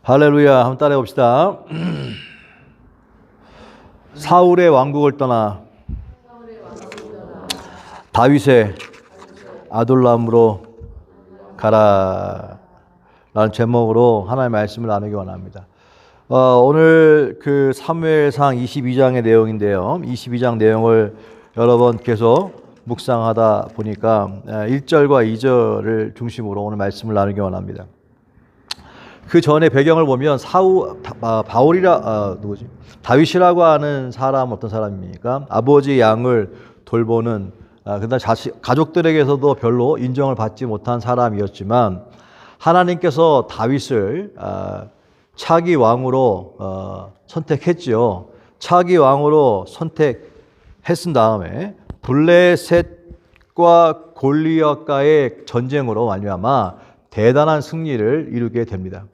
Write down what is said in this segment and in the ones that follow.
할렐루야. 한번 따라해 봅시다. 사울의 왕국을 떠나 다윗의 아둘람으로 가라 라는 제목으로 하나님의 말씀을 나누기 원합니다. 오늘 그 사무엘상 22장의 내용인데요. 22장 내용을 여러 번 계속 묵상하다 보니까 1절과 2절을 중심으로 오늘 말씀을 나누기 원합니다. 그 전에 배경을 보면 다윗이라고 하는 사람 어떤 사람입니까? 아버지 양을 돌보는 그다음 가족들에게서도 별로 인정을 받지 못한 사람이었지만 하나님께서 다윗을 차기 왕으로 선택했지요. 차기 왕으로 선택했은 다음에 블레셋과 골리앗과의 전쟁으로 말미암아 대단한 승리를 이루게 됩니다.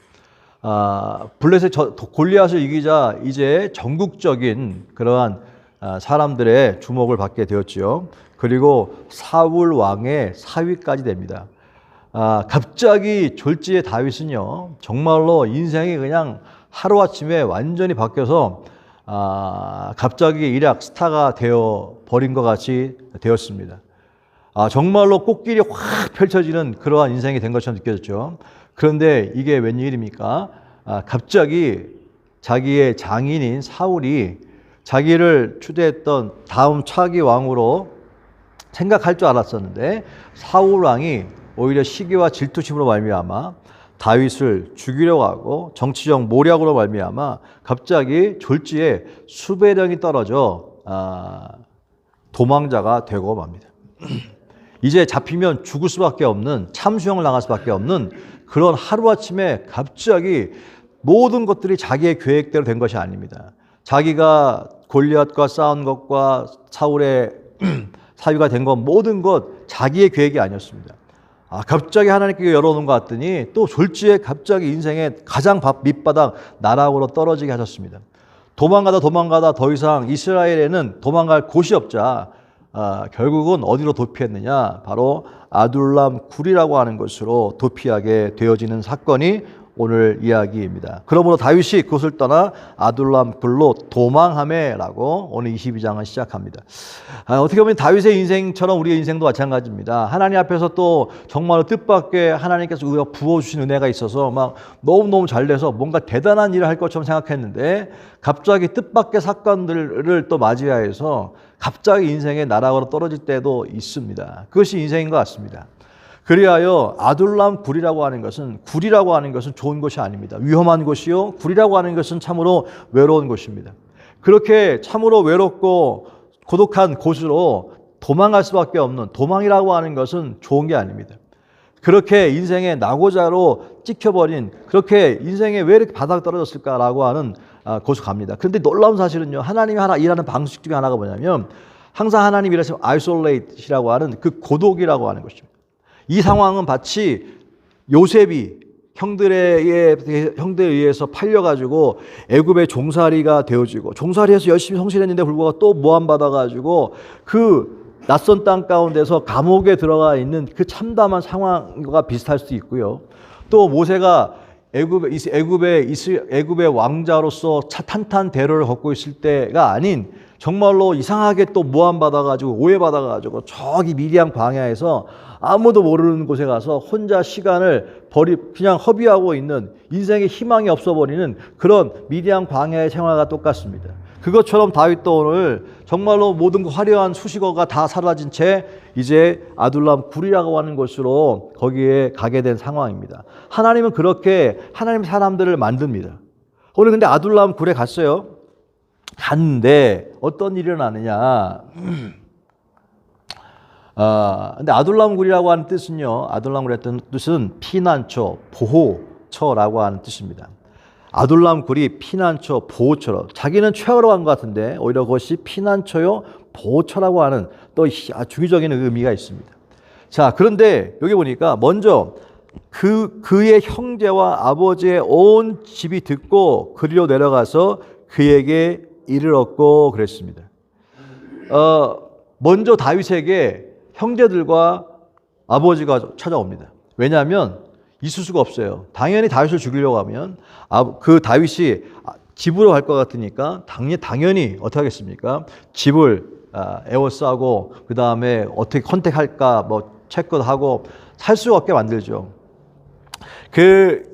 블레셋 골리앗을 이기자 이제 전국적인 그러한 사람들의 주목을 받게 되었지요. 그리고 사울 왕의 사위까지 됩니다. 갑자기 졸지의 다윗은요, 정말로 인생이 그냥 하루아침에 완전히 바뀌어서 갑자기 일약 스타가 되어 버린 것 같이 되었습니다. 정말로 꽃길이 확 펼쳐지는 그러한 인생이 된 것처럼 느껴졌죠. 그런데 이게 웬일입니까? 갑자기 자기의 장인인 사울이 자기를 추대했던 다음 차기 왕으로 생각할 줄 알았었는데 사울 왕이 오히려 시기와 질투심으로 말미암아 다윗을 죽이려고 하고 정치적 모략으로 말미암아 갑자기 졸지에 수백 명이 떨어져 도망자가 되고 맙니다. 이제 잡히면 죽을 수밖에 없는, 참수형을 당할 수밖에 없는 그런 하루아침에 갑자기 모든 것들이 자기의 계획대로 된 것이 아닙니다. 자기가 골리앗과 싸운 것과 사울의 사위가 된 것 모든 것 자기의 계획이 아니었습니다. 갑자기 하나님께 열어놓은 것 같더니 또 졸지에 갑자기 인생의 가장 밑바닥 나락으로 떨어지게 하셨습니다. 도망가다 더 이상 이스라엘에는 도망갈 곳이 없자 결국은 어디로 도피했느냐? 바로 아둘람 굴이라고 하는 것으로 도피하게 되어지는 사건이 오늘 이야기입니다. 그러므로 다윗이 그것을 떠나 아둘람 굴로 도망하매라고 오늘 22장은 시작합니다. 어떻게 보면 다윗의 인생처럼 우리의 인생도 마찬가지입니다. 하나님 앞에서 또 정말 뜻밖의 하나님께서 우리가 부어주신 은혜가 있어서 막 너무너무 잘 돼서 뭔가 대단한 일을 할 것처럼 생각했는데 갑자기 뜻밖의 사건들을 또 맞이하여서 갑자기 인생의 나락으로 떨어질 때도 있습니다. 그것이 인생인 것 같습니다. 그리하여 아둘람 굴이라고 하는 것은 좋은 것이 아닙니다. 위험한 곳이요. 굴이라고 하는 것은 참으로 외로운 곳입니다. 그렇게 참으로 외롭고 고독한 곳으로 도망갈 수밖에 없는 도망이라고 하는 것은 좋은 게 아닙니다. 그렇게 인생의 낙오자로 찍혀버린 그렇게 인생에 왜 이렇게 바닥 떨어졌을까라고 하는 곳을 갑니다. 그런데 놀라운 사실은요. 하나님이 일하는 방식 중에 하나가 뭐냐면 항상 하나님이 일하시면 isolate이라고 하는 그 고독이라고 하는 것입니다. 이 상황은 마치 요셉이 형들에 의해서 팔려가지고 애굽의 종살이가 되어지고 종살이에서 열심히 성실했는데 불구하고 또 모함받아가지고 그 낯선 땅 가운데서 감옥에 들어가 있는 그 참담한 상황과 비슷할 수도 있고요. 또 모세가 애굽의 왕자로서 탄탄 대로를 걷고 있을 때가 아닌 정말로 이상하게 또 모함받아가지고 오해받아가지고 저기 미디안 광야에서 아무도 모르는 곳에 가서 혼자 시간을 그냥 허비하고 있는 인생에 희망이 없어버리는 그런 미디안 광야의 생활과 똑같습니다. 그것처럼 다윗도 오늘 정말로 모든 화려한 수식어가 다 사라진 채 이제 아둘람 굴이라고 하는 곳으로 거기에 가게 된 상황입니다. 하나님은 그렇게 하나님 사람들을 만듭니다. 오늘 근데 아둘람 굴에 갔는데 어떤 일이 일어나느냐? 근데 아둘람 굴이라고 하는 뜻은요. 아둘람 굴의 뜻은 피난처, 보호처라고 하는 뜻입니다. 아둘람 굴이 피난처, 보호처로 자기는 최하로 간 것 같은데 오히려 그것이 피난처요, 보호처라고 하는 또 중의적인 의미가 있습니다. 자, 그런데 여기 보니까 먼저 그의 형제와 아버지의 온 집이 듣고 그리로 내려가서 그에게 이르렀고 그랬습니다. 먼저 다윗에게 형제들과 아버지가 찾아옵니다. 왜냐하면 있을 수가 없어요. 당연히 다윗을 죽이려고 하면 그 다윗이 집으로 갈 것 같으니까 당연히 어떻게 하겠습니까? 집을 에워싸고 그 다음에 어떻게 컨택할까 뭐 체크도 하고 살 수가 없게 만들죠. 그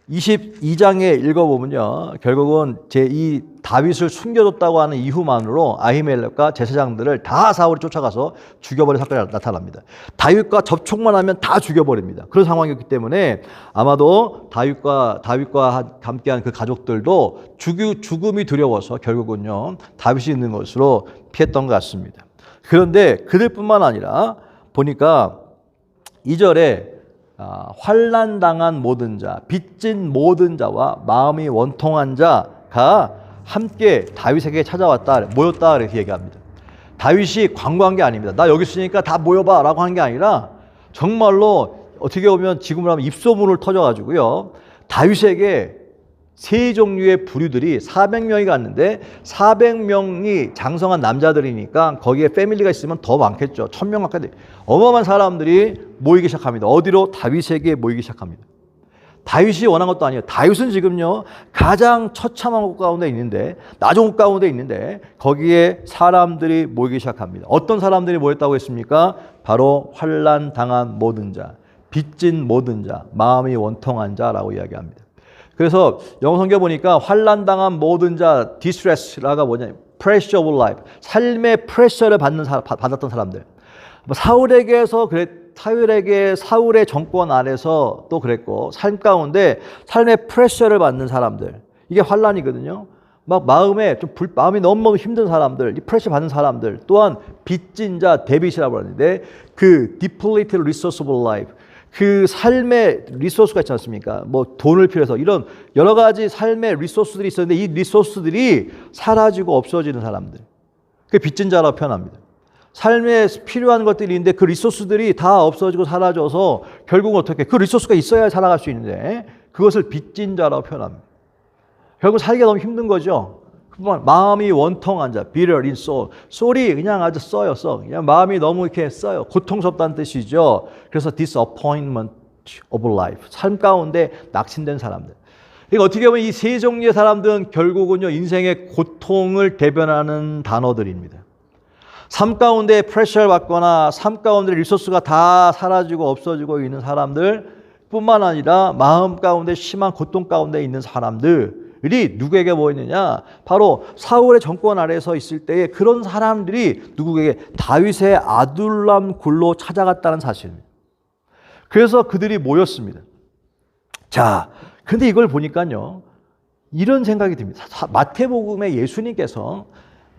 22장에 읽어보면요, 결국은 이 다윗을 숨겨줬다고 하는 이유만으로 아히멜렉과 제사장들을 다 사울이 쫓아가서 죽여버린 사건이 나타납니다. 다윗과 접촉만 하면 다 죽여버립니다. 그런 상황이었기 때문에 아마도 다윗과 함께한 그 가족들도 죽음이 두려워서 결국은요 다윗이 있는 것으로 피했던 것 같습니다. 그런데 그들뿐만 아니라 보니까 2절에 환난당한 모든 자, 빚진 모든 자와 마음이 원통한 자가 함께 다윗에게 찾아왔다, 모였다 이렇게 얘기합니다. 다윗이 광고한 게 아닙니다. 나 여기 있으니까 다 모여봐 라고 한 게 아니라 정말로 어떻게 보면 지금으로 하면 입소문을 터져가지고요, 다윗에게 세 종류의 부류들이 400명이 갔는데 400명이 장성한 남자들이니까 거기에 패밀리가 있으면 더 많겠죠. 1000명 가까이 어마어마한 사람들이 모이기 시작합니다. 어디로? 다윗에게 모이기 시작합니다. 다윗이 원한 것도 아니에요. 다윗은 지금요 가장 처참한 곳 가운데 있는데, 나중 곳 가운데 있는데 거기에 사람들이 모이기 시작합니다. 어떤 사람들이 모였다고 했습니까? 바로 환난 당한 모든 자, 빚진 모든 자, 마음이 원통한 자라고 이야기합니다. 그래서 영어 성경 보니까 환난당한 모든 자, distress라가 뭐냐, pressure of life, 삶의 프레셔를 받았던 사람들. 사울의 정권 아래서 또 그랬고, 삶 가운데 삶의 프레셔를 받는 사람들, 이게 환난이거든요. 막 마음이 너무 힘든 사람들, 이 프레셔 받는 사람들, 또한 빚진 자, 데빗이라고 하는데 그 depleted resource of life, 그 삶의 리소스가 있지 않습니까? 뭐 돈을 필요해서 이런 여러 가지 삶의 리소스들이 있었는데 이 리소스들이 사라지고 없어지는 사람들, 그게 빚진 자라고 표현합니다. 삶에 필요한 것들이 있는데 그 리소스들이 다 없어지고 사라져서 결국은 어떻게, 그 리소스가 있어야 살아갈 수 있는데 그것을 빚진 자라고 표현합니다. 결국 살기가 너무 힘든 거죠. 마음이 원통한 자, bitter in soul. soul이 그냥 아주 써요. 그냥 마음이 너무 이렇게 써요. 고통스럽다는 뜻이죠. 그래서 disappointment of life. 삶 가운데 낙심된 사람들. 그러니까 어떻게 보면 이 세 종류의 사람들은 결국은요, 인생의 고통을 대변하는 단어들입니다. 삶 가운데 프레셔를 받거나 삶 가운데 리소스가 다 사라지고 없어지고 있는 사람들 뿐만 아니라 마음 가운데 심한 고통 가운데 있는 사람들이 누구에게 모이느냐? 바로 사울의 정권 아래서 있을 때에 그런 사람들이 누구에게? 다윗의 아둘람 굴로 찾아갔다는 사실입니다. 그래서 그들이 모였습니다. 자, 근데 이걸 보니까요, 이런 생각이 듭니다. 마태복음에 예수님께서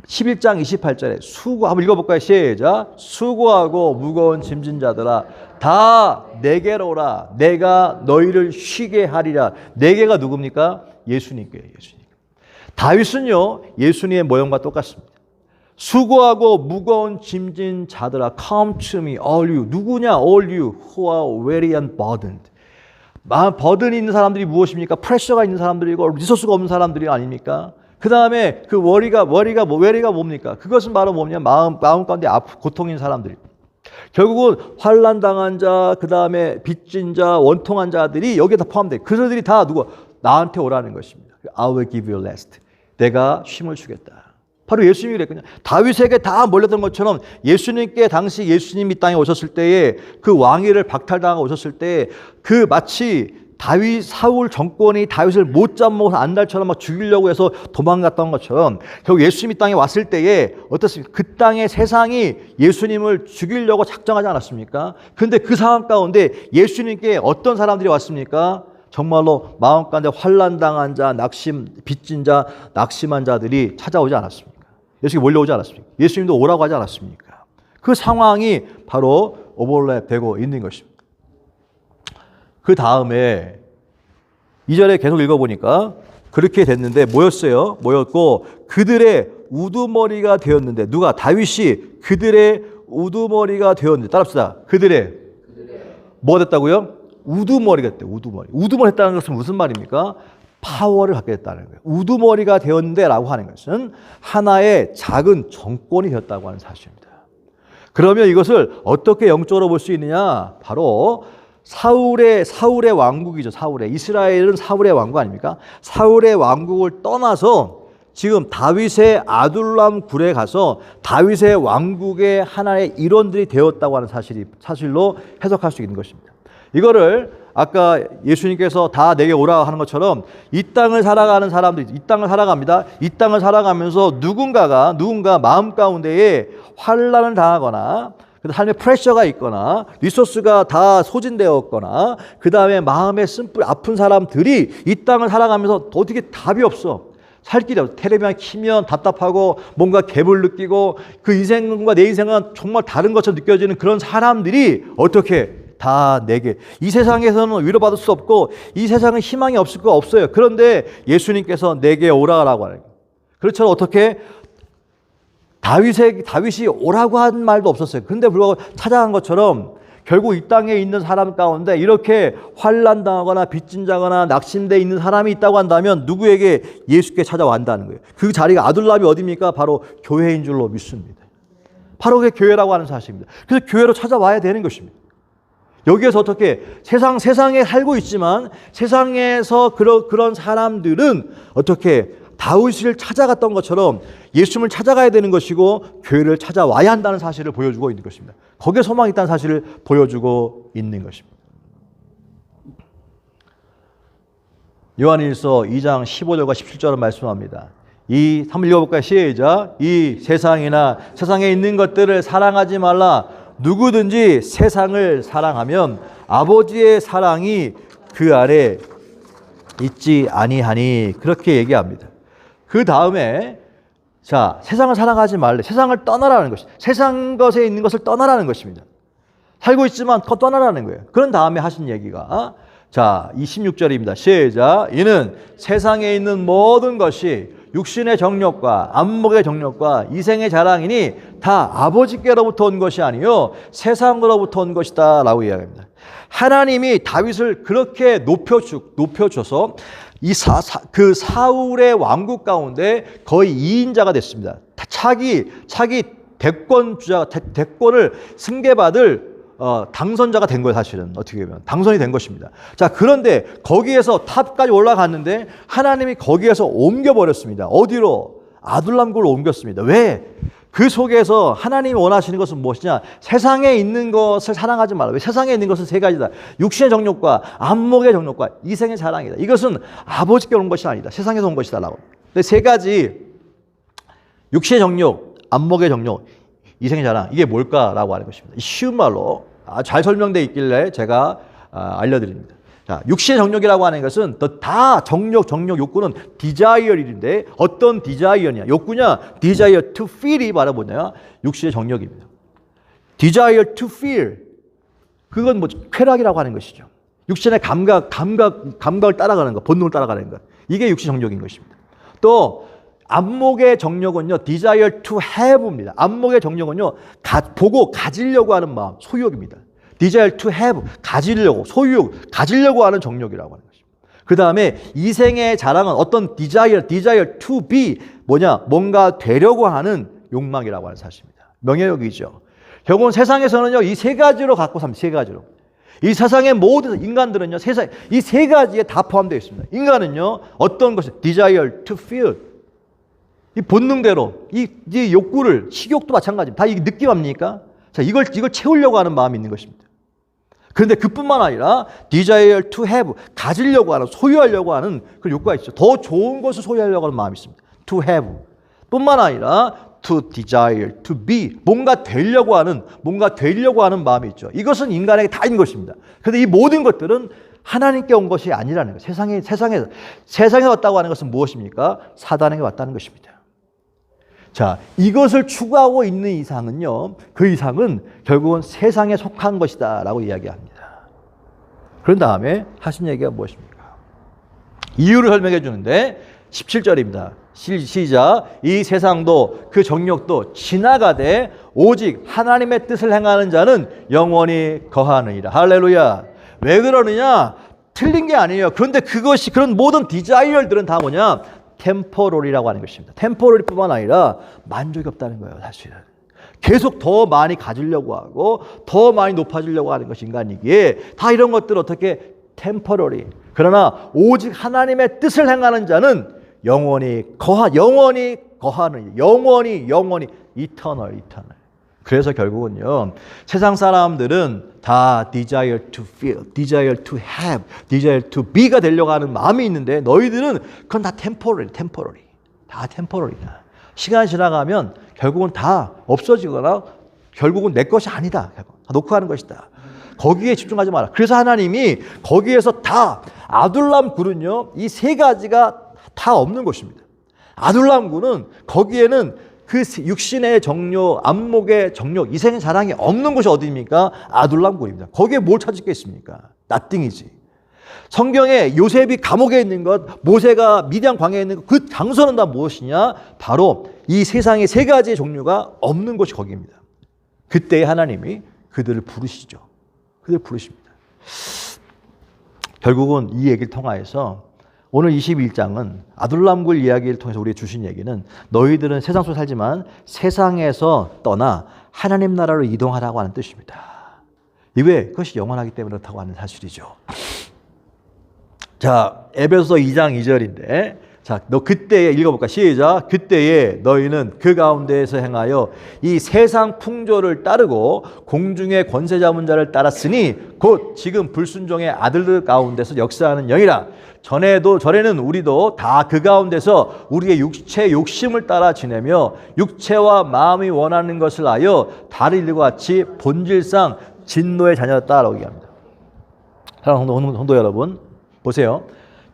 11장 28절에 한번 읽어볼까요? 시작. 수고하고 무거운 짐진 자들아 다 내게로 오라. 내가 너희를 쉬게 하리라. 내게가 누굽니까? 예수님께요. 예수님. 다윗은요, 예수님의 모형과 똑같습니다. 수고하고 무거운 짐진 자들아, come to me, all you. 누구냐? all you who are weary and burdened. 버든이 있는 사람들이 무엇입니까? 프레셔가 있는 사람들이고 리소스가 없는 사람들이 아닙니까? 그 다음에 그 weary가 뭡니까? 그것은 바로 뭐냐? 마음 가운데 고통인 사람들이. 결국은 환난 당한 자, 그 다음에 빚진 자, 원통한 자들이 여기에 다 포함돼. 그들이 다 누구? 나한테 오라는 것입니다. I will give you rest. 내가 쉼을 주겠다. 바로 예수님이 그랬거든요. 다윗에게 다 몰렸던 것처럼 예수님께 당시 예수님이 땅에 오셨을 때에 그 왕위를 박탈당하고 오셨을 때에 그 마치 사울 정권이 다윗을 못 잡아먹어서 안달처럼 막 죽이려고 해서 도망갔던 것처럼 결국 예수님이 땅에 왔을 때에 어떻습니까? 그 땅의 세상이 예수님을 죽이려고 작정하지 않았습니까? 근데 그 상황 가운데 예수님께 어떤 사람들이 왔습니까? 정말로 마음 가운데 환난당한 자, 빚진 자, 낙심한 자들이 찾아오지 않았습니까? 예수님이 몰려오지 않았습니까? 예수님도 오라고 하지 않았습니까? 그 상황이 바로 오버랩되고 있는 것입니다. 그 다음에 2절에 계속 읽어보니까 그렇게 됐는데 모였고 그들의 우두머리가 되었는데 누가? 다윗이 그들의 우두머리가 되었는데 따라합시다. 그들의 뭐가 됐다고요? 우두머리가 됐대요. 우두머리 했다는 것은 무슨 말입니까? 파워를 갖게 됐다는 거예요. 우두머리가 되었는데 라고 하는 것은 하나의 작은 정권이 되었다고 하는 사실입니다. 그러면 이것을 어떻게 영적으로 볼 수 있느냐? 바로 사울의 왕국이죠. 이스라엘은 사울의 왕국 아닙니까? 사울의 왕국을 떠나서 지금 다윗의 아둘람 굴에 가서 다윗의 왕국의 하나의 일원들이 되었다고 하는 사실로 해석할 수 있는 것입니다. 이거를 아까 예수님께서 다 내게 오라 하는 것처럼 이 땅을 살아가는 사람들이 이 땅을 살아갑니다. 이 땅을 살아가면서 누군가 마음 가운데에 환난을 당하거나 삶의 프레셔가 있거나 리소스가 다 소진되었거나 그 다음에 마음에 쓴뿌리 아픈 사람들이 이 땅을 살아가면서 어떻게 답이 없어. 살 길이 없어. 텔레비전 키면 답답하고 뭔가 갭을 느끼고 그 인생과 내 인생은 정말 다른 것처럼 느껴지는 그런 사람들이 어떻게 다 내게 이 세상에서는 위로받을 수 없고 이 세상은 희망이 없을 거 없어요. 그런데 예수님께서 내게 오라라고 하는 거예요. 그렇죠. 어떻게 다윗이 오라고 한 말도 없었어요. 그런데 불구하고 찾아간 것처럼 결국 이 땅에 있는 사람 가운데 이렇게 환난당하거나 빚진자거나 낙심되어 있는 사람이 있다고 한다면 누구에게 예수께 찾아왔다는 거예요. 그 자리가 아둘람이 어디입니까? 바로 교회인 줄로 믿습니다. 바로 그게 교회라고 하는 사실입니다. 그래서 교회로 찾아와야 되는 것입니다. 여기에서 어떻게 세상에 살고 있지만 세상에서 그런 사람들은 어떻게 다윗을 찾아갔던 것처럼 예수님을 찾아가야 되는 것이고 교회를 찾아와야 한다는 사실을 보여주고 있는 것입니다. 거기에 소망이 있다는 사실을 보여주고 있는 것입니다. 요한일서 2장 15절과 17절은 말씀합니다. 한번 읽어볼까요? 시작. 이 세상이나 세상에 있는 것들을 사랑하지 말라. 누구든지 세상을 사랑하면 아버지의 사랑이 그 안에 있지 아니하니 그렇게 얘기합니다. 그 다음에 자 세상을 사랑하지 말래. 세상을 떠나라는 것이 세상 것에 있는 것을 떠나라는 것입니다. 살고 있지만 그거 떠나라는 거예요. 그런 다음에 하신 얘기가 자 26절입니다. 시작. 이는 세상에 있는 모든 것이 육신의 정욕과 안목의 정욕과 이생의 자랑이니 다 아버지께로부터 온 것이 아니요 세상으로부터 온 것이다 라고 이야기합니다. 하나님이 다윗을 그렇게 높여줘서 그 사울의 왕국 가운데 거의 2인자가 됐습니다. 차기 대권을 승계받을 당선자가 된 거예요. 사실은 어떻게 보면 당선이 된 것입니다. 자, 그런데 거기에서 탑까지 올라갔는데 하나님이 거기에서 옮겨버렸습니다. 어디로? 아둘람굴로 옮겼습니다. 왜? 그 속에서 하나님이 원하시는 것은 무엇이냐? 세상에 있는 것을 사랑하지 말라. 왜? 세상에 있는 것은 세 가지다. 육신의 정욕과 안목의 정욕과 이생의 자랑이다. 이것은 아버지께 온 것이 아니다. 세상에서 온 것이다 라고. 근데 세 가지 육신의 정욕, 안목의 정욕, 이생의 자랑, 이게 뭘까라고 하는 것입니다. 쉬운 말로 잘 설명되어 있길래 제가 알려드립니다. 자, 육신의 정욕이라고 하는 것은 다 정욕, 욕구는 desire인데 어떤 desire냐, 욕구냐, desire to feel이 바로 뭐냐, 육신의 정욕입니다. desire to feel, 그건 뭐 쾌락이라고 하는 것이죠. 육신의 감각을 따라가는 것, 본능을 따라가는 것, 이게 육신의 정욕인 것입니다. 또 안목의 정욕은요, desire to have입니다. 안목의 정욕은요, 보고 가지려고 하는 마음, 소유욕입니다. desire to have, 가지려고, 소유욕, 가지려고 하는 정욕이라고 하는 것입니다. 그 다음에 이생의 자랑은 어떤 desire to be, 뭔가 되려고 하는 욕망이라고 하는 사실입니다. 명예욕이죠. 결국은 세상에서는요, 이 세 가지로 갖고 삽니다. 세 가지로. 이 세상의 모든 인간들은요, 이 세 가지에 다 포함되어 있습니다. 인간은요, 어떤 것이 desire to feel, 이 본능대로 이 욕구를, 식욕도 마찬가지입니다. 다 이게 느낌 아닙니까? 자, 이걸 채우려고 하는 마음이 있는 것입니다. 그런데 그뿐만 아니라 desire to have, 가지려고 하는, 소유하려고 하는 그 욕구가 있죠. 더 좋은 것을 소유하려고 하는 마음이 있습니다. to have 뿐만 아니라 to desire, to be, 뭔가 되려고 하는 마음이 있죠. 이것은 인간에게 다 있는 것입니다. 그런데 이 모든 것들은 하나님께 온 것이 아니라는 거예요. 세상에 왔다고 하는 것은 무엇입니까? 사단에게 왔다는 것입니다. 자, 이것을 추구하고 있는 이상은요, 그 이상은 결국은 세상에 속한 것이다 라고 이야기합니다. 그런 다음에 하신 얘기가 무엇입니까? 이유를 설명해 주는데 17절입니다. 시작. 이 세상도 그 정욕도 지나가되 오직 하나님의 뜻을 행하는 자는 영원히 거하느니라. 할렐루야. 왜 그러느냐? 틀린 게 아니에요. 그런데 그런 모든 디자이어들은 다 템포럴이라고 하는 것입니다. 템포럴뿐만 아니라 만족이 없다는 거예요, 사실은. 계속 더 많이 가지려고 하고 더 많이 높아지려고 하는 것이 인간이기에 다 이런 것들 어떻게 템퍼러리. 그러나 오직 하나님의 뜻을 행하는 자는 영원히 거하는 영원히 이터널. 그래서 결국은요, 세상 사람들은 다 desire to feel, desire to have, desire to be가 되려고 하는 마음이 있는데 너희들은 그건 다 temporary. 다 temporary다. 시간이 지나가면 결국은 다 없어지거나 결국은 내 것이 아니다. 다 놓고 하는 것이다. 거기에 집중하지 마라. 그래서 하나님이 거기에서 다 아둘람 굴은요, 이 세 가지가 다 없는 것입니다. 아둘람 굴은 거기에는 그 육신의 정욕, 안목의 정욕, 이생 자랑이 없는 곳이 어디입니까? 아둘람 굴입니다. 거기에 뭘 찾겠습니까? nothing이지. 성경에 요셉이 감옥에 있는 것, 모세가 미디안 광야에 있는 것, 그 장소는 다 무엇이냐? 바로 이 세상의 세 가지의 종류가 없는 곳이 거기입니다. 그때 하나님이 그들을 부르시죠. 그들을 부르십니다. 결국은 이 얘기를 통하여서 오늘 21장은 아둘람굴 이야기를 통해서 우리에게 주신 얘기는 너희들은 세상 속에 살지만 세상에서 떠나 하나님 나라로 이동하라고 하는 뜻입니다. 이게 그것이 영원하기 때문에 그렇다고 하는 사실이죠. 자, 에베소서 2장 2절인데 자, 너 그때에 읽어볼까? 시작. 그때에 너희는 그 가운데에서 행하여 이 세상 풍조를 따르고 공중의 권세 잡은 자를 따랐으니 곧 지금 불순종의 아들들 가운데서 역사하는 영이라. 전에는 우리도 다 그 가운데서 우리의 육체 욕심을 따라 지내며 육체와 마음이 원하는 것을 하여 다른 일과 같이 본질상 진노의 자녀였다라고 얘기합니다. 사랑하는 성도 여러분, 보세요.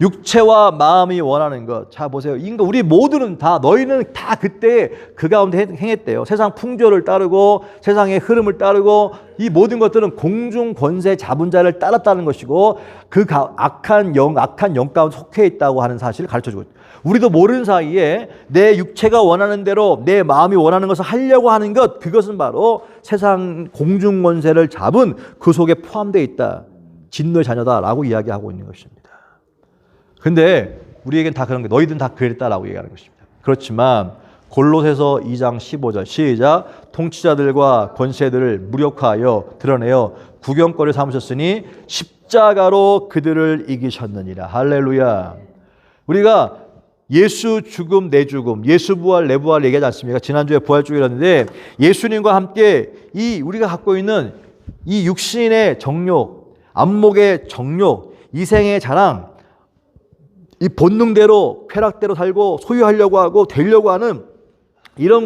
육체와 마음이 원하는 것. 자, 보세요. 우리 모두는 다, 너희는 다 그때 그 가운데 행했대요. 세상 풍조를 따르고 세상의 흐름을 따르고 이 모든 것들은 공중 권세 잡은 자를 따랐다는 것이고 그 악한 영 가운데 속해 있다고 하는 사실을 가르쳐주고 있어요. 우리도 모르는 사이에 내 육체가 원하는 대로 내 마음이 원하는 것을 하려고 하는 것, 그것은 바로 세상 공중 권세를 잡은 그 속에 포함되어 있다. 진노의 자녀다라고 이야기하고 있는 것입니다. 근데 우리에겐 다 그런 게 너희들은 다 그랬다라고 얘기하는 것입니다. 그렇지만 골로새서 2장 15절 시작. 통치자들과 권세들을 무력화하여 드러내어 구경거리 삼으셨으니 십자가로 그들을 이기셨느니라. 할렐루야. 우리가 예수 죽음 내 죽음, 예수 부활 내 부활 얘기하지 않습니까? 지난주에 부활주일이었는데 예수님과 함께 이 우리가 갖고 있는 이 육신의 정욕, 안목의 정욕, 이생의 자랑, 이 본능대로 쾌락대로 살고 소유하려고 하고 되려고 하는 이런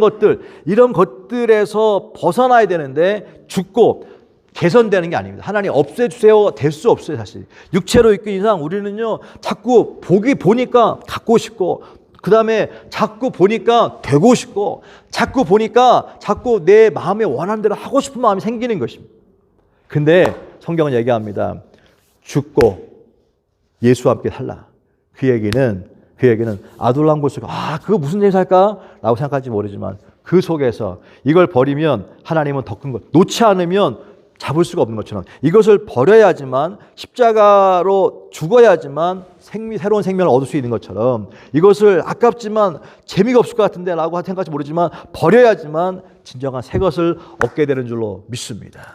것들에서 벗어나야 되는데 죽고 개선되는 게 아닙니다. 하나님 없애주세요. 될 수 없어요. 사실 육체로 있긴 이상 우리는요 자꾸 보니까 갖고 싶고 그 다음에 자꾸 보니까 되고 싶고 자꾸 보니까 자꾸 내 마음에 원하는 대로 하고 싶은 마음이 생기는 것입니다. 근데 성경은 얘기합니다. 죽고 예수와 함께 살라. 그 얘기는 아둘람 속에 그거 무슨 얘기 할까? 라고 생각할지 모르지만 그 속에서 이걸 버리면 하나님은 더 큰 것, 놓지 않으면 잡을 수가 없는 것처럼 이것을 버려야지만 십자가로 죽어야지만 새로운 생명을 얻을 수 있는 것처럼 이것을 아깝지만 재미가 없을 것 같은데 라고 생각할지 모르지만 버려야지만 진정한 새 것을 얻게 되는 줄로 믿습니다.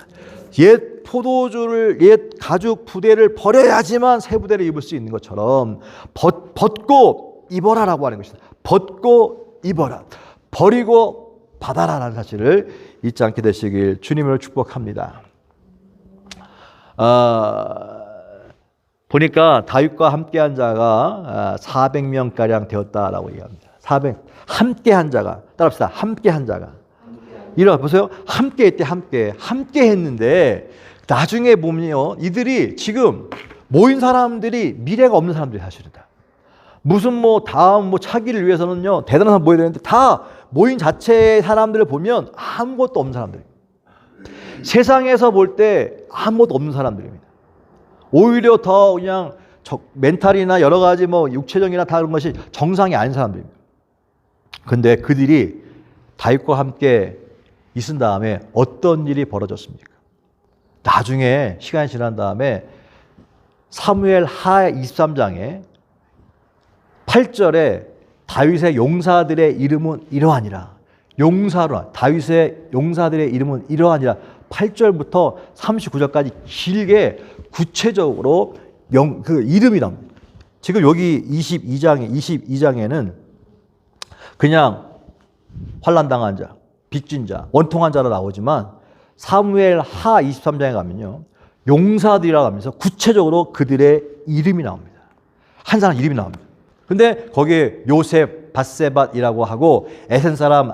옛 포도주를, 옛 가죽 부대를 버려야지만 새 부대를 입을 수 있는 것처럼 벗고 입어라라고 하는 것이다. 벗고 입어라. 버리고 받아라라는 사실을 잊지 않게 되시길 주님으로 축복합니다. 보니까 다윗과 함께한 자가 400명가량 되었다라고 얘기합니다. 함께한 자가, 따라합시다. 함께한 자가. 이러 보세요. 함께 했대, 함께 했는데 나중에 보면요, 이들이 지금 모인 사람들이 미래가 없는 사람들이 사실이다. 무슨 다음 차기를 위해서는요 대단한 사람 모여야 되는데 다 모인 자체의 사람들을 보면 아무것도 없는 사람들입니다. 세상에서 볼 때 아무것도 없는 사람들입니다. 오히려 더 그냥 멘탈이나 여러 가지 육체적이나 다 그런 것이 정상이 아닌 사람들입니다. 근데 그들이 다윗과 함께 있은 다음에 어떤 일이 벌어졌습니까? 나중에 시간이 지난 다음에 사무엘 하 23장에 8절에 다윗의 용사들의 이름은 이러하니라. 용사로 다윗의 용사들의 이름은 이러하니라. 8절부터 39절까지 길게 구체적으로 그 이름이 나옵니다. 지금 여기 22장에는 그냥 환난당한 자, 빚진 자, 원통한 자로 나오지만 사무엘 하 23장에 가면요, 용사들이라고 하면서 구체적으로 그들의 이름이 나옵니다. 한 사람 이름이 나옵니다. 근데 거기에 요셉, 바세밧이라고 하고 에센 사람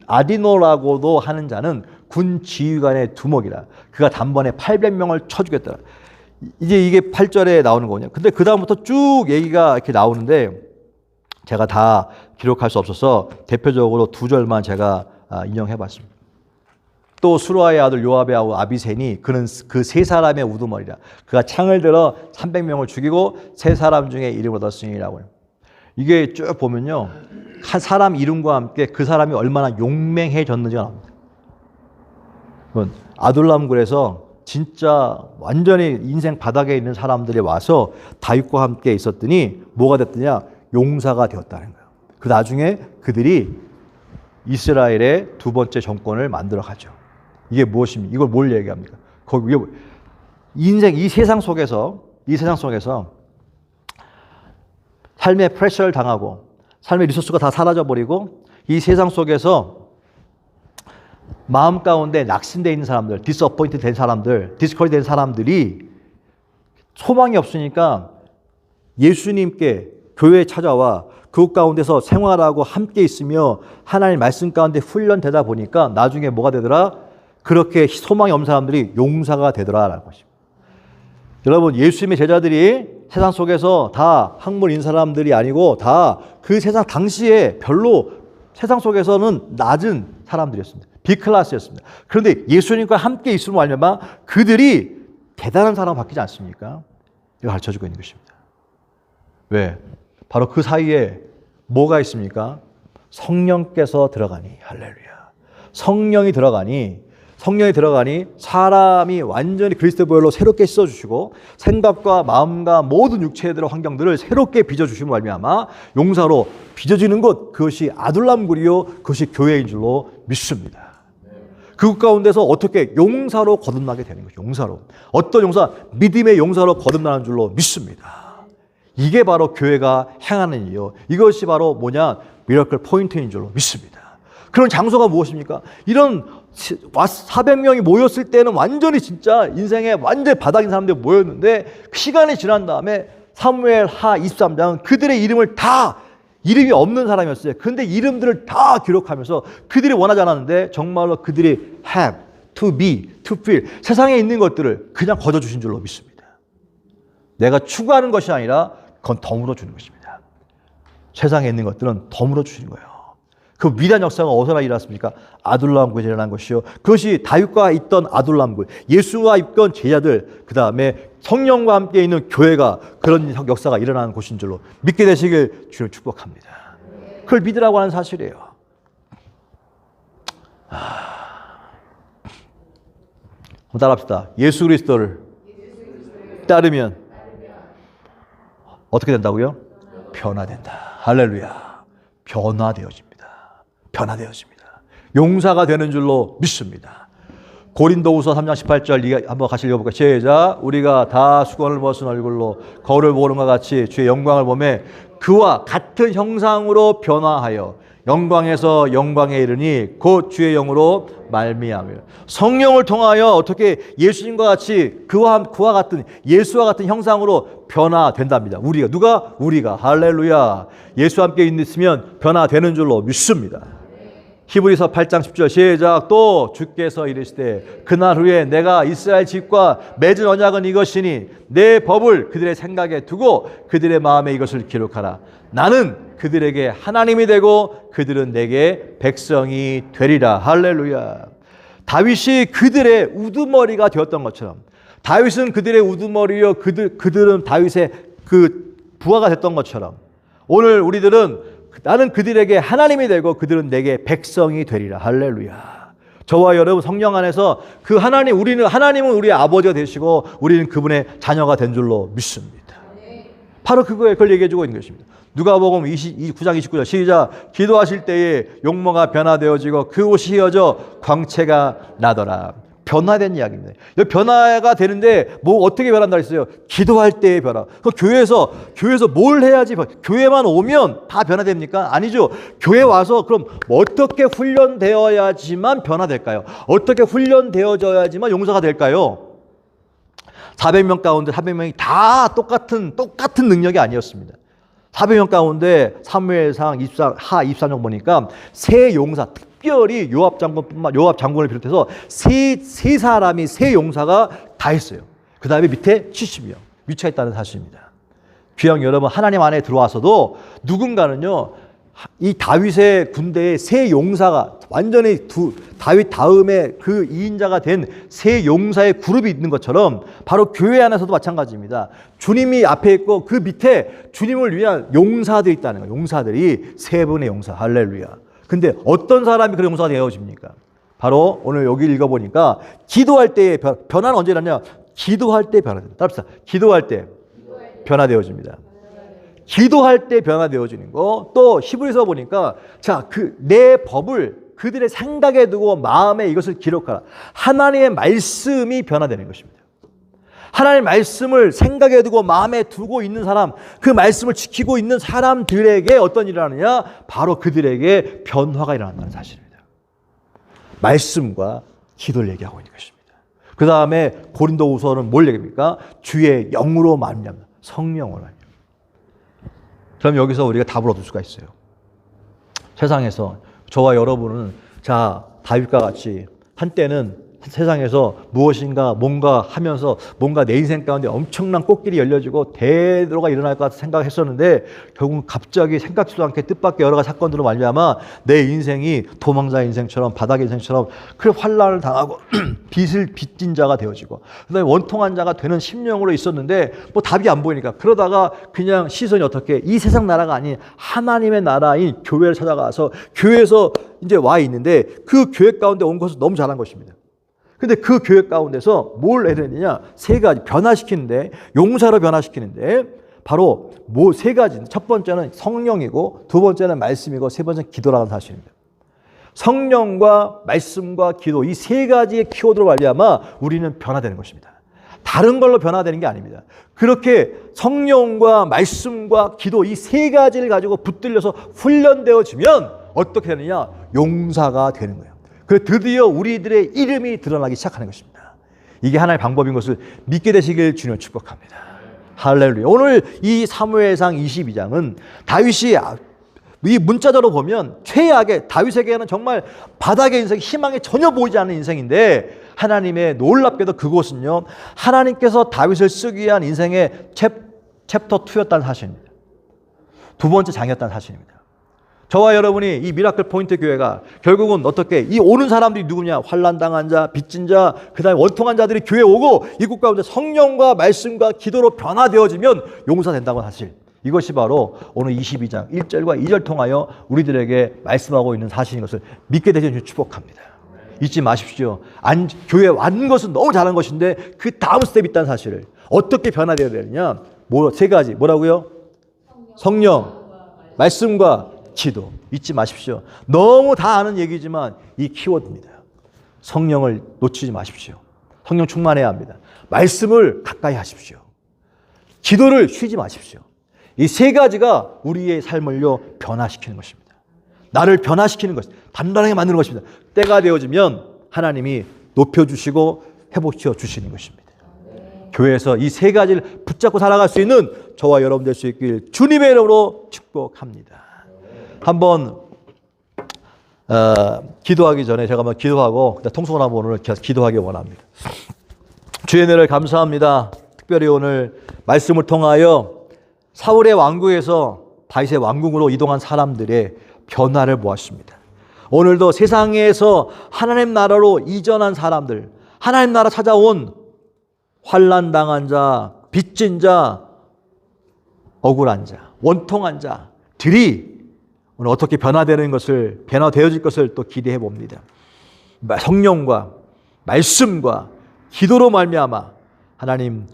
아디노라고도 하는 자는 군 지휘관의 두목이라. 그가 단번에 800명을 쳐 죽였더라. 이제 이게 8절에 나오는 거거든요. 근데 그 다음부터 쭉 얘기가 이렇게 나오는데 제가 다 기록할 수 없어서 대표적으로 2절만 제가 인용해 봤습니다. 또 수루아의 아들 요압의 아우 아비센이 그는 그 세 사람의 우두머리라. 그가 창을 들어 300명을 죽이고 세 사람 중에 이름을 얻었으니라고 해요. 이게 쭉 보면요, 한 사람 이름과 함께 그 사람이 얼마나 용맹해졌는지가 나옵니다. 아둘람굴에서 진짜 완전히 인생 바닥에 있는 사람들이 와서 다윗과 함께 있었더니 뭐가 됐더냐? 용사가 되었다는 거예요. 그 나중에 그들이 이스라엘의 두 번째 정권을 만들어 가죠. 이게 무엇입니까? 이걸 뭘 얘기합니까? 거기 인생 이 세상 속에서 삶의 프레셔를 당하고 삶의 리소스가 다 사라져 버리고 이 세상 속에서 마음 가운데 낙심되어 있는 사람들, 디스어포인트 된 사람들, 디스커리 된 사람들이 소망이 없으니까 예수님께 교회에 찾아와 그 가운데서 생활하고 함께 있으며 하나님 말씀 가운데 훈련되다 보니까 나중에 뭐가 되더라? 그렇게 소망이 없는 사람들이 용사가 되더라라는 것입니다. 여러분, 예수님의 제자들이 세상 속에서 다 학문인 사람들이 아니고 다 그 세상 당시에 별로 세상 속에서는 낮은 사람들이었습니다. B클래스였습니다. 그런데 예수님과 함께 있음으로 말미암아 그들이 대단한 사람으로 바뀌지 않습니까? 이걸 가르쳐주고 있는 것입니다. 왜? 바로 그 사이에 뭐가 있습니까? 성령께서 들어가니, 할렐루야. 성령이 들어가니 사람이 완전히 그리스도 보혈로 새롭게 씻어주시고 생각과 마음과 모든 육체의 환경들을 새롭게 빚어주심을 말미암아 용사로 빚어지는 것, 그것이 아둘람굴이요, 그것이 교회인 줄로 믿습니다. 그 가운데서 어떻게 용사로 거듭나게 되는 것이죠. 용사로. 어떤 용사? 믿음의 용사로 거듭나는 줄로 믿습니다. 이게 바로 교회가 행하는 일이요. 이것이 바로 뭐냐? 미라클 포인트인 줄로 믿습니다. 그런 장소가 무엇입니까? 이런 400명이 모였을 때는 완전히 진짜 인생에 완전히 바닥인 사람들이 모였는데 시간이 지난 다음에 사무엘 하 23장은 그들의 이름을 다, 이름이 없는 사람이었어요. 그런데 이름들을 다 기록하면서 그들이 원하지 않았는데 정말로 그들이 have, to be, to feel, 세상에 있는 것들을 그냥 거둬주신 줄로 믿습니다. 내가 추구하는 것이 아니라 그건 덤으로 주는 것입니다. 세상에 있는 것들은 덤으로 주시는 거예요. 그 위대한 역사가 어디서 일어났습니까? 아둘람굴에 일어난 것이요. 그것이 다윗과 있던 아둘람굴, 예수와 있던 제자들, 그 다음에 성령과 함께 있는 교회가 그런 역사가 일어나는 곳인 줄로 믿게 되시길 주를 축복합니다. 그걸 믿으라고 하는 사실이에요. 한번 따라합시다. 예수 그리스도를 따르면 어떻게 된다고요? 변화된다. 할렐루야. 변화되어집니다. 용사가 되는 줄로 믿습니다. 고린도후서 3장 18절 한번 같이 읽어볼까요? 시작. 우리가 다 수건을 벗은 얼굴로 거울을 보는 것 같이 주의 영광을 보매 그와 같은 형상으로 변화하여 영광에서 영광에 이르니 곧 주의 영으로 말미암으라. 성령을 통하여 어떻게 예수님과 같이 그와 같은 예수와 같은 형상으로 변화된답니다. 우리가 할렐루야. 예수와 함께 있으면 변화되는 줄로 믿습니다. 히브리서 8장 10절 시작. 또 주께서 이르시되 그날 후에 내가 이스라엘 집과 맺은 언약은 이것이니 내 법을 그들의 생각에 두고 그들의 마음에 이것을 기록하라. 나는 그들에게 하나님이 되고 그들은 내게 백성이 되리라. 할렐루야. 다윗이 그들의 우두머리가 되었던 것처럼 다윗은 그들의 우두머리요 그들은 다윗의 그 부하가 됐던 것처럼 오늘 우리들은 나는 그들에게 하나님이 되고 그들은 내게 백성이 되리라. 할렐루야. 저와 여러분 성령 안에서 그 하나님은 우리의 아버지가 되시고 우리는 그분의 자녀가 된 줄로 믿습니다. 바로 그걸 얘기해주고 있는 것입니다. 누가복음 9장 29절 시작. 기도하실 때에 용모가 변화되어지고 그 옷이 휘어져 광채가 나더라. 변화된 이야기입니다. 여기 변화가 되는데 뭐 어떻게 변한다 했어요? 기도할 때의 변화. 그 교회에서 뭘 해야지 교회만 오면 다 변화됩니까? 아니죠. 교회 와서 그럼 어떻게 훈련되어야지만 변화될까요? 어떻게 훈련되어져야지만 용서가 될까요? 400명 가운데 400명이 다 똑같은 능력이 아니었습니다. 400명 가운데 사무엘상 23장 보니까 세 용사, 특별히 요압 장군을 비롯해서 세 사람이 세 용사가 다 했어요. 그 다음에 밑에 70명 위치가 있다는 사실입니다. 귀한 여러분, 하나님 안에 들어와서도 누군가는요, 이 다윗의 군대에 세 용사가 완전히 다윗 다음에 그 2인자가 된 세 용사의 그룹이 있는 것처럼 바로 교회 안에서도 마찬가지입니다. 주님이 앞에 있고 그 밑에 주님을 위한 용사들이 있다는 거예요. 용사들이 세 분의 용사. 할렐루야. 근데 어떤 사람이 그런 용사가 되어집니까? 바로 오늘 여기 읽어보니까 기도할 때의 변화는 언제 일어나냐? 기도할 때 변화된다. 따라합시다. 기도할 때 변화되어집니다. 기도할 때 변화되어지는 거. 또 히브리서 보니까 내 법을 그들의 생각에 두고 마음에 이것을 기록하라. 하나님의 말씀이 변화되는 것입니다. 하나님의 말씀을 생각에 두고 마음에 두고 있는 사람, 그 말씀을 지키고 있는 사람들에게 어떤 일이 일어나느냐? 바로 그들에게 변화가 일어난다는 사실입니다. 말씀과 기도를 얘기하고 있는 것입니다. 그 다음에 고린도후서는 뭘 얘기합니까? 주의 영으로 말미암아, 성령으로 말미암아. 그럼 여기서 우리가 답을 얻을 수가 있어요. 세상에서 저와 여러분은 다윗과 같이 한때는 세상에서 무엇인가 뭔가 하면서 뭔가 내 인생 가운데 엄청난 꽃길이 열려지고 대로가 일어날 것 같아 생각했었는데 결국은 갑자기 생각지도 않게 뜻밖의 여러 가지 사건들로 말미암아 내 인생이 도망자 인생처럼 바닥의 인생처럼 그 환난을 당하고 빚진 자가 되어지고 그다음에 원통한 자가 되는 심령으로 있었는데 뭐 답이 안 보이니까 그러다가 그냥 시선이 어떻게 이 세상 나라가 아닌 하나님의 나라인 교회를 찾아가서 교회에서 이제 와 있는데 그 교회 가운데 온 것은 너무 잘한 것입니다. 근데 그 교회 가운데서 뭘 해야 되느냐? 세 가지 변화시키는데, 용사로 변화시키는데 바로 세 가지. 첫 번째는 성령이고 두 번째는 말씀이고 세 번째는 기도라는 사실입니다. 성령과 말씀과 기도 이 세 가지의 키워드로 말미암아 우리는 변화되는 것입니다. 다른 걸로 변화되는 게 아닙니다. 그렇게 성령과 말씀과 기도 이 세 가지를 가지고 붙들려서 훈련되어지면 어떻게 되느냐? 용사가 되는 거예요. 그래서 드디어 우리들의 이름이 드러나기 시작하는 것입니다. 이게 하나의 방법인 것을 믿게 되시길 주님을 축복합니다. 할렐루야. 오늘 이 사무엘상 22장은 다윗이 이 문자적으로 보면 최악의 다윗에게는 정말 바닥의 인생, 희망이 전혀 보이지 않는 인생인데 하나님의 놀랍게도 그곳은요 하나님께서 다윗을 쓰기 위한 인생의 챕터 2였다는 사실입니다. 두 번째 장이었다는 사실입니다. 저와 여러분이 이 미라클 포인트 교회가 결국은 어떻게 이 오는 사람들이 누구냐? 환난당한 자, 빚진 자, 그 다음에 원통한 자들이 교회에 오고 이곳 가운데 성령과 말씀과 기도로 변화되어지면 용서된다고 사실. 이것이 바로 오늘 22장 1절과 2절 통하여 우리들에게 말씀하고 있는 사실인 것을 믿게 되시는 축복합니다. 잊지 마십시오. 교회에 왔는 것은 너무 잘한 것인데 그 다음 스텝이 있다는 사실을 어떻게 변화되어야 되느냐? 세 가지. 뭐라고요? 성령, 말씀과 기도. 잊지 마십시오. 너무 다 아는 얘기지만 이 키워드입니다. 성령을 놓치지 마십시오. 성령 충만해야 합니다. 말씀을 가까이 하십시오. 기도를 쉬지 마십시오. 이 세 가지가 우리의 삶을요 변화시키는 것입니다. 나를 변화시키는 것, 단단하게 만드는 것입니다. 때가 되어지면 하나님이 높여주시고 회복시켜 주시는 것입니다. 교회에서 이 세 가지를 붙잡고 살아갈 수 있는 저와 여러분 될 수 있길 주님의 이름으로 축복합니다. 한번 기도하기 전에 제가 한번 기도하고 통성을 한번 오늘 기도하기 원합니다. 주의 은혜를 감사합니다. 특별히 오늘 말씀을 통하여 사울의 왕국에서 다윗의 왕국으로 이동한 사람들의 변화를 보았습니다. 오늘도 세상에서 하나님 나라로 이전한 사람들, 하나님 나라 찾아온 환난당한 자, 빚진 자, 억울한 자, 원통한 자들이 오늘 어떻게 변화되어질 것을 또 기대해 봅니다. 성령과 말씀과 기도로 말미암아 하나님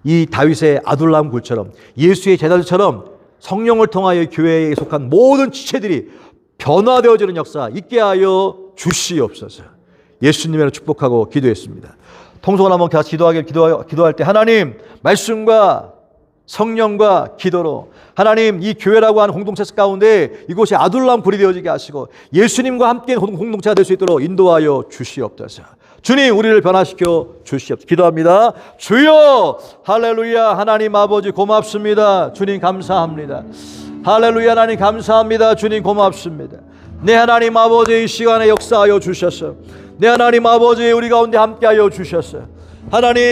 이 다윗의 아둘람 굴처럼 예수의 제자들처럼 성령을 통하여 교회에 속한 모든 지체들이 변화되어지는 역사 있게 하여 주시옵소서. 예수님으로 축복하고 기도했습니다. 통성을 한번 같이 기도할 때 하나님 말씀과 성령과 기도로 하나님 이 교회라고 하는 공동체 가운데 이곳이 아둘람 굴이 되어지게 하시고 예수님과 함께 공동체가 될 수 있도록 인도하여 주시옵소서. 주님 우리를 변화시켜 주시옵소서. 기도합니다. 주여 할렐루야. 하나님 아버지 고맙습니다. 주님 감사합니다. 할렐루야. 하나님 감사합니다. 주님 고맙습니다. 내 하나님 아버지 이 시간에 역사하여 주셨어. 내 하나님 아버지 우리 가운데 함께하여 주셨어. 하나님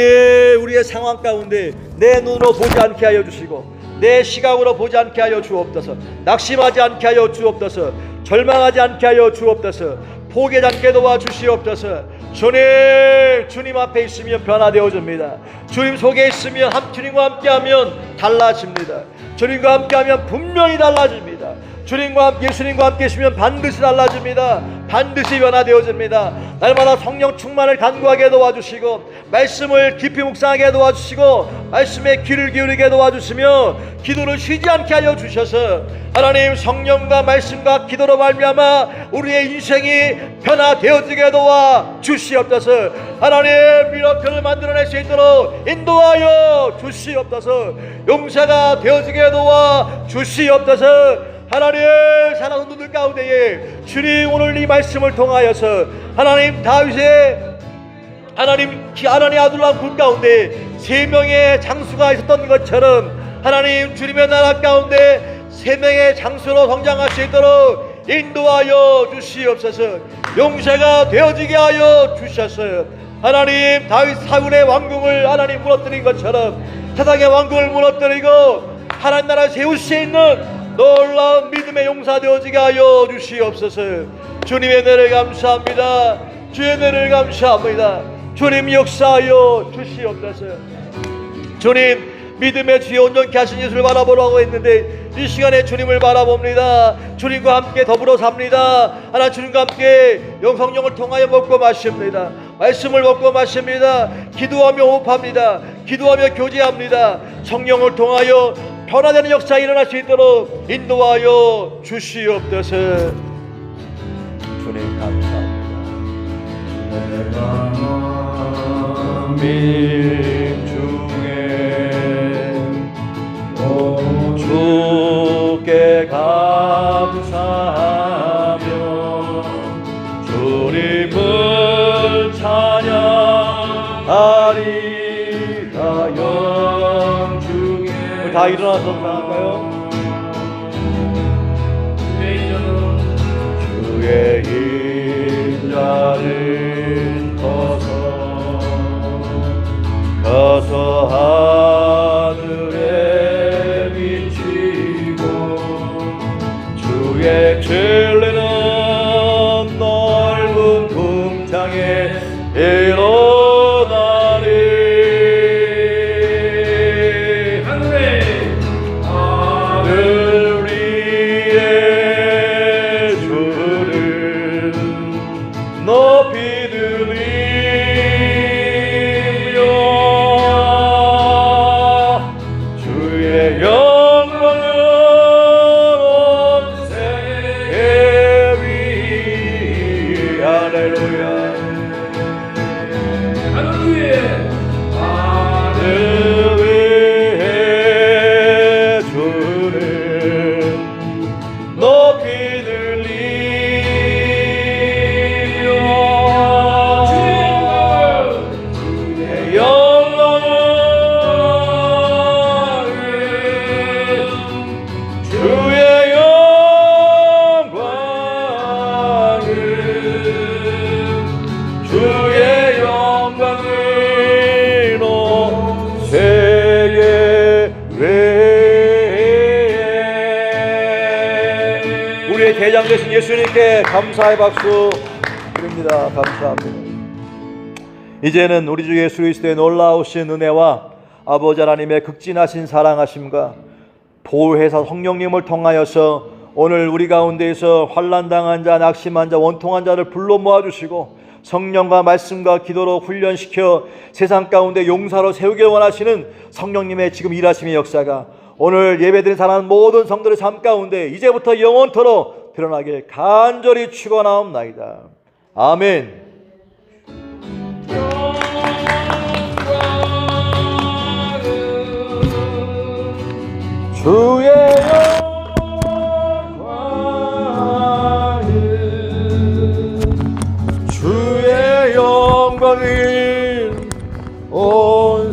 우리의 상황 가운데 내 눈으로 보지 않게 하여 주시고 내 시각으로 보지 않게 하여 주옵소서. 낙심하지 않게 하여 주옵소서. 절망하지 않게 하여 주옵소서. 포기하지 않게 도와주시옵소서. 주님 앞에 있으면 변화되어집니다. 주님 속에 있으면 주님과 함께하면 달라집니다. 주님과 함께하면 분명히 달라집니다. 예수님과 함께 있으면 반드시 달라집니다. 반드시 변화되어집니다. 날마다 성령 충만을 간구하게 도와주시고 말씀을 깊이 묵상하게 도와주시고 말씀에 귀를 기울이게 도와주시며 기도를 쉬지 않게 하여 주셔서 하나님 성령과 말씀과 기도로 말미암아 우리의 인생이 변화되어지게 도와주시옵소서. 하나님 미러클을 만들어낼 수 있도록 인도하여 주시옵소서. 용사가 되어지게 도와주시옵소서. 하나님 사랑하는 분들 가운데에 주님 오늘 이 말씀을 통하여서 하나님 다윗의 하나님 아둘람 굴 가운데 3명의 장수가 있었던 것처럼 하나님 주님의 나라 가운데 3명의 장수로 성장할 수 있도록 인도하여 주시옵소서. 용사가 되어지게 하여 주셨어요. 하나님 다윗 사울의 왕궁을 하나님 무너뜨린 것처럼 세상의 왕궁을 무너뜨리고 하나님 나라 세울 수 있는 놀라운 믿음의 용사 되어지게 하여 주시옵소서. 주님의 은혜를 감사합니다. 주의 은혜를 감사합니다. 주님 역사하여 주시옵소서. 주님 믿음의 주에 온전케 하신 예수를 바라보라고 했는데 이 시간에 주님을 바라봅니다. 주님과 함께 더불어 삽니다. 하나님 주님과 함께 성령을 통하여 먹고 마십니다. 말씀을 먹고 마십니다. 기도하며 호흡합니다. 기도하며 교제합니다. 성령을 통하여 변화되는 역사가 일어날 수 있도록 인도하여 주시옵소서. 주님 감사합니다. 내가 만민 중에 주께 감사하며 주님을 찬양하리다. 영중에 다 일어나서 나갈까요? 주의 인자는 커서 하늘에 비치고 주의 진리는 넓은 궁창에 일어나리. 하늘 위에 주를 높이 들리며 주의 영광을 온 세계 위에 할렐루야. 하늘 위에 주를 높이 들리며 주의 영광을 주의 영광을 주의 영광을 온 세계 외에 우리의 대장 되신 예수님께 감사의 박수 드립니다. 감사합니다. 이제는 우리 주 예수 그리스도의 놀라우신 은혜와 아버지 하나님의 극진하신 사랑하심과 보혜사 성령님을 통하여서 오늘 우리 가운데에서 환난당한 자, 낙심한 자, 원통한 자를 불러 모아주시고 성령과 말씀과 기도로 훈련시켜 세상 가운데 용사로 세우길 원하시는 성령님의 지금 일하심의 역사가 오늘 예배드린 사랑하는 모든 성도의 삶 가운데 이제부터 영원토록 드러나길 간절히 축원하옵나이다. 아멘. 주의 영광은 온